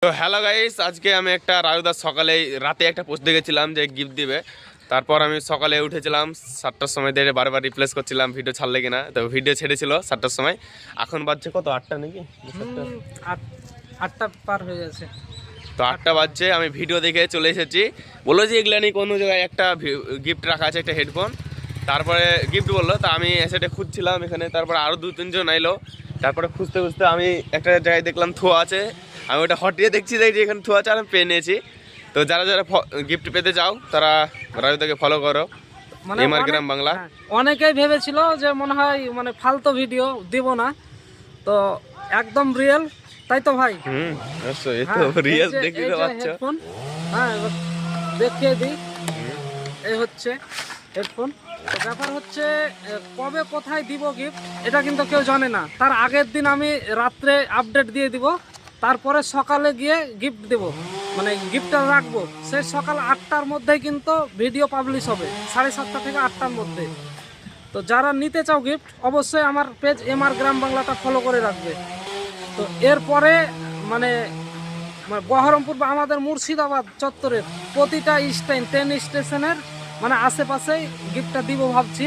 তো hello guys, আজকে আমি একটা রাজুদার সকালে রাতে একটা পোস্ট দেখেছিলাম যে গিফট দিবে। তারপর আমি সকালে উঠেছিলাম 7টার সময়, দিয়ে বারবার রিপ্লেস করছিলাম ভিডিও ছাড়লে কিনা। তো ভিডিও ছেড়েছিল 7টার সময়, এখন বাজছে কত, 8টা নাকি? আটটা পার হয়ে গেছে। তো 8টা বাজছে, আমি ভিডিও দেখে চলে এসেছি। বললো যে এগুলা নিয়ে কোনো জায়গায় একটা গিফট রাখা আছে, একটা হেডফোন। তারপরে গিফট বললো, তা আমি সেটা খুঁজছিলাম এখানে। তারপরে আরও 2-3 জন এলো। তারপরে খুঁজতে খুঁজতে আমি একটা জায়গায় দেখলাম থোয়া আছে। আমি ওটা হটিয়ে দেখছি এখানে থোয়া আছে, আমি পেয়ে নিয়েছি। তো যারা যারা গিফট পেতে চাও তারা রাজুদাকে ফলো করো, এমআর গ্রাম বাংলা। অনেকেই ভেবেছিল যে মনে হয় ফালতু ভিডিও দিব না, তো একদম রিয়েল, তাই তো ভাই? অবশ্যই, এই তো রিয়েল দেখতে পাচ্ছ। হ্যাঁ, এবার দেখিয়ে দিই। এই হচ্ছে হেডফোন। তো ব্যাপার হচ্ছে কবে কোথায় দিব গিফট এটা কিন্তু কেউ জানে না। তার আগের দিন আমি রাত্রে আপডেট দিয়ে দিব, তারপরে সকালে গিয়ে গিফট দেব, গিফটটা রাখবো। সে সকাল 8টার মধ্যেই কিন্তু ভিডিও পাবলিশ হবে, 7:30 থেকে 8টার মধ্যে। তো যারা নিতে চাও গিফট, অবশ্যই আমার পেজ এমআর গ্রাম বাংলাটা ফলো করে রাখবে। তো এরপরে বহরমপুর বা আমাদের মুর্শিদাবাদ চত্বরের প্রতিটা ট্রেন স্টেশনের আশেপাশেই গিফটটা দিব ভাবছি।